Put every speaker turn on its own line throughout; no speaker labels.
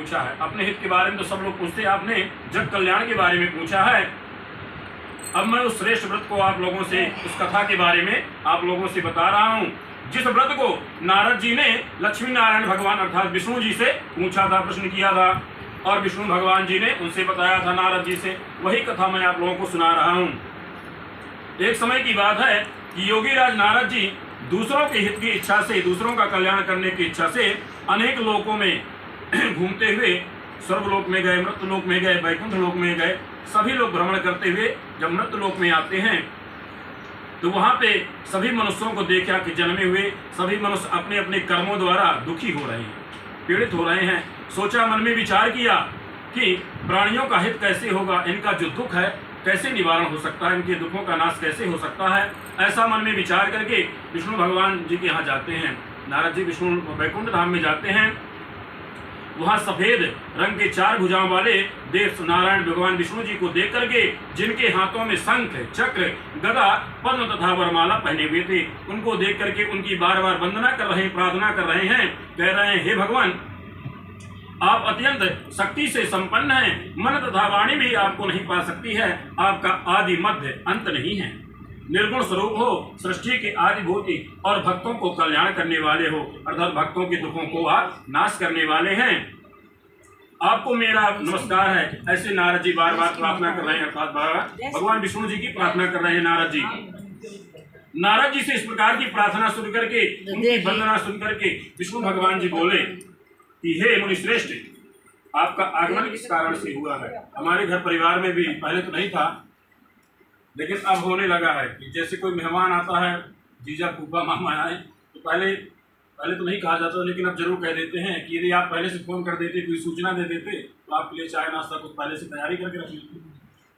पूछा है। अपने हित के बारे में तो सब लोग पूछते हैं, आपने जग कल्याण के बारे में पूछा है। अब मैं उस श्रेष्ठ व्रत को आप लोगों से, उस कथा के बारे में आप लोगों से बता रहा हूँ, जिस व्रत को नारद जी ने लक्ष्मी नारायण भगवान अर्थात विष्णु जी से पूछा था, प्रश्न किया था, और विष्णु भगवान जी ने उनसे बताया था नारद जी से। वही कथा मैं आप लोगों को सुना रहा हूँ। एक समय की बात है कि योगीराज नारद जी दूसरों के हित की इच्छा से, दूसरों का कल्याण करने की इच्छा से अनेक लोकों में घूमते हुए स्वर्गलोक में गए, मृत्युलोक में गए, वैकुंठ लोक में गए। सभी लोग भ्रमण करते हुए जब मृत्युलोक में आते हैं तो वहां पे सभी मनुष्यों को देखा कि जन्मे हुए सभी मनुष्य अपने अपने कर्मों द्वारा दुखी हो रहे हैं, पीड़ित हो रहे हैं। सोचा, मन में विचार किया कि प्राणियों का हित कैसे होगा, इनका जो दुख है कैसे निवारण हो सकता है, इनके दुखों का नाश कैसे हो सकता है। ऐसा मन में विचार करके विष्णु भगवान जी के यहाँ जाते हैं। नारद जी विष्णु वैकुंठ धाम में जाते हैं। वहाँ सफेद रंग के 4 भुजाओं वाले देव नारायण भगवान विष्णु जी को देख करके, जिनके हाथों में शंख, चक्र, गदा, पद्म तथा वरमाला पहने हुए थे, उनको देख करके उनकी बार बार वंदना कर रहे हैं, प्रार्थना कर रहे हैं, कह रहे हैं, हे भगवान, आप अत्यंत शक्ति से संपन्न हैं, मन तथा वाणी भी आपको नहीं पा सकती है, आपका आदि मध्य अंत नहीं है, निर्गुण स्वरूप हो, सृष्टि के आदिभूति और भक्तों को कल्याण करने वाले हो, अर्थात भक्तों के दुखों को आप नाश करने वाले हैं, आपको मेरा नमस्कार है। ऐसे नारद जी बार बार प्रार्थना कर रहे हैं, अर्थात भगवान विष्णु जी की प्रार्थना कर रहे हैं नारद जी। नारद जी से इस प्रकार की प्रार्थना सुन करके, उनकी वंदना सुन करके विष्णु भगवान जी बोले कि हे मुनि श्रेष्ठ, आपका आगमन किस कारण से हुआ है। हमारे घर परिवार में भी पहले तो नहीं था, लेकिन अब होने लगा है कि जैसे कोई मेहमान आता है, जीजा फूफा मामा आए, तो पहले तो नहीं कहा जाता, लेकिन अब जरूर कह देते हैं कि यदि आप पहले से फोन कर देते, कोई सूचना दे देते, तो आपके लिए चाय नाश्ता कुछ पहले से तैयारी करके रख लेते।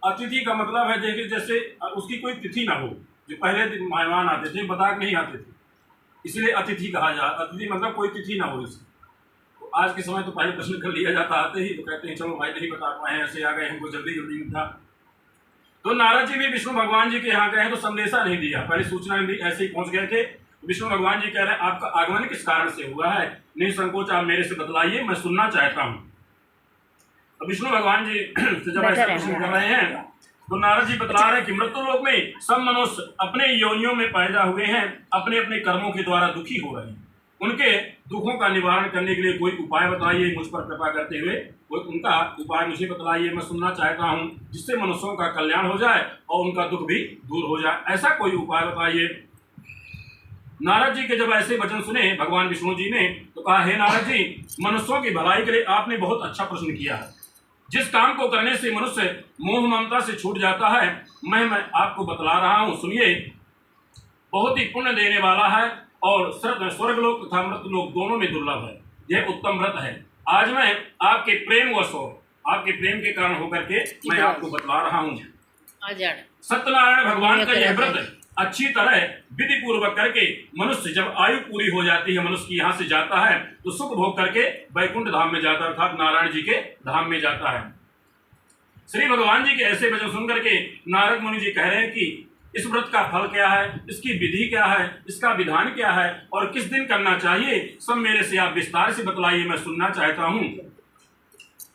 अतिथि का मतलब है देखिए, जैसे उसकी कोई तिथि ना हो, जो पहले दिन मेहमान आते थे बता के नहीं आते थे, इसलिए अतिथि कहा जाता। अतिथि मतलब कोई तिथि ना हो इसकी। तो आज के समय तो पहले प्रश्न कर लिया जाता, आते ही तो कहते हैं चलो भाई नहीं बता पाए, ऐसे आ गए, हमको जल्दी जल्दी था। तो नारद जी भी विष्णु भगवान जी के यहाँ गए तो संदेशा नहीं दिया, पहले सूचना नहीं दी, ऐसे ही पहुंच गए थे। विष्णु भगवान जी कह रहे हैं, आपका आगमन किस कारण से हुआ है, निसंकोच आप मेरे से बतलाइए, मैं सुनना चाहता हूँ। तो विष्णु भगवान जी से जब ऐसा प्रश्न कर रहे हैं तो नारद जी बतला रहे हैं कि मृत्युलोक में सब मनुष्य अपने योनियों में पैदा हुए हैं, अपने अपने कर्मों के द्वारा दुखी हो रहे हैं, उनके दुखों का निवारण करने के लिए कोई उपाय बताइए, मुझ पर कृपा करते हुए कोई उनका उपाय मुझे बतलाइए, मैं सुनना चाहता हूँ, जिससे मनुष्यों का कल्याण हो जाए और उनका दुख भी दूर हो जाए, ऐसा कोई उपाय बताइए। नारद जी के जब ऐसे वचन सुने भगवान विष्णु जी ने तो कहा, हे नारद जी, मनुष्यों की भलाई के लिए आपने बहुत अच्छा प्रश्न किया है। जिस काम को करने से मनुष्य मोह ममता से छूट जाता है, मैं आपको बतला रहा हूँ, सुनिए। बहुत ही पुण्य देने वाला है और स्वर्गलोक तथा मृत्युलोक दोनों में दुर्लभ है। यह उत्तम व्रत है। आज मैं आपके प्रेम वश हो, आपके प्रेम के कारण होकर के मैं आपको बतला रहा हूँ। सत्यनारायण भगवान का यह व्रत अच्छी तरह विधि पूर्वक करके मनुष्य जब आयु पूरी हो जाती है, मनुष्य की यहाँ से जाता है तो सुख भोग करके वैकुंठ धाम में जाता है, अर्थात नारायण जी के धाम में जाता है। श्री भगवान जी के ऐसे वचन सुन करके नारद मुनि जी कह रहे हैं कि इस व्रत का फल क्या है, इसकी विधि क्या है, इसका विधान क्या है और किस दिन करना चाहिए, सब मेरे से आप विस्तार से बतलाइए, मैं सुनना चाहता हूँ।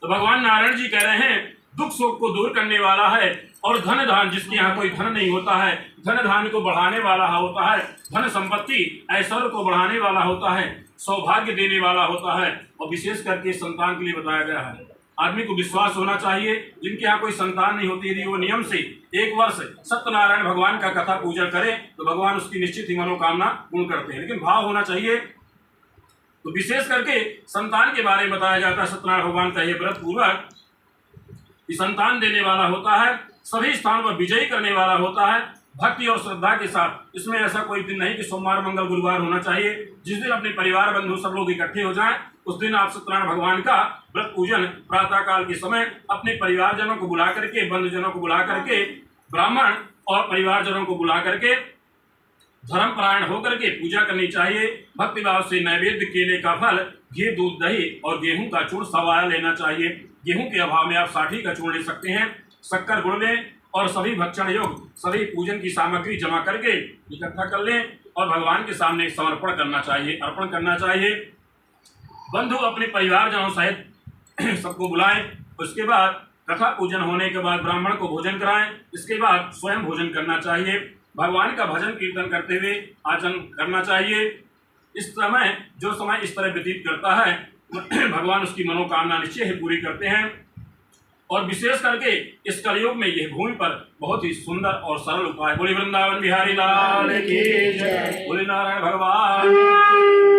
तो भगवान नारायण जी कह रहे हैं, दुख शोक को दूर करने वाला है और धन धान, जिसके यहाँ कोई धन नहीं होता है, धन धान को बढ़ाने वाला होता है, धन संपत्ति ऐश्वर्य को बढ़ाने वाला होता है, सौभाग्य देने वाला होता है, और विशेष करके संतान के लिए बताया गया है। आदमी को विश्वास होना चाहिए, जिनके यहाँ कोई संतान नहीं होती, यदि वो नियम से 1 वर्ष सत्यनारायण भगवान का कथा पूजन करे तो भगवान उसकी निश्चित ही मनोकामना पूर्ण करते हैं, लेकिन भाव होना चाहिए। तो विशेष करके संतान के बारे में बताया जाता है। सत्यनारायण भगवान का ये व्रत पूर्वक संतान देने वाला होता है, सभी स्थानों पर विजयी करने वाला होता है, भक्ति और श्रद्धा के साथ। इसमें ऐसा कोई दिन नहीं कि सोमवार मंगल गुरुवार होना चाहिए। जिस दिन अपने परिवार बंधु सब लोग इकट्ठे हो जाएं, उस दिन आप सत्यनारायण भगवान का व्रत पूजन प्रातः काल के समय अपने परिवारजनों को बुला करके, बंधुजनों को बुला करके, ब्राह्मण और परिवारजनों को बुला करके धर्मपरायण होकर के पूजा करनी चाहिए। भक्तिभाव से नैवेद्य, केले का फल, घी, दूध, दही और गेहूं का चूर्ण सवाया लेना चाहिए। गेहूं के अभाव में आप साठी का चूर्ण ले सकते हैं, शक्कर गुड़ लें और सभी भक्षण योग सभी पूजन की सामग्री जमा करके इकट्ठा कर लें और भगवान के सामने समर्पण करना चाहिए, अर्पण करना चाहिए। बंधु अपने परिवारजनों सहित सबको बुलाएं। उसके बाद कथा पूजन होने के बाद ब्राह्मण को भोजन कराएं। इसके बाद स्वयं भोजन करना चाहिए। भगवान का भजन कीर्तन करते हुए आचरण करना चाहिए। इस समय जो समय इस तरह व्यतीत करता है भगवान उसकी मनोकामना निश्चय ही पूरी करते हैं। और विशेष करके इस कलयुग में यह भूमि पर बहुत ही सुंदर और सरल उपाय। बोले वृंदावन बिहारी लाल की जय, बोले नारायण भगवान।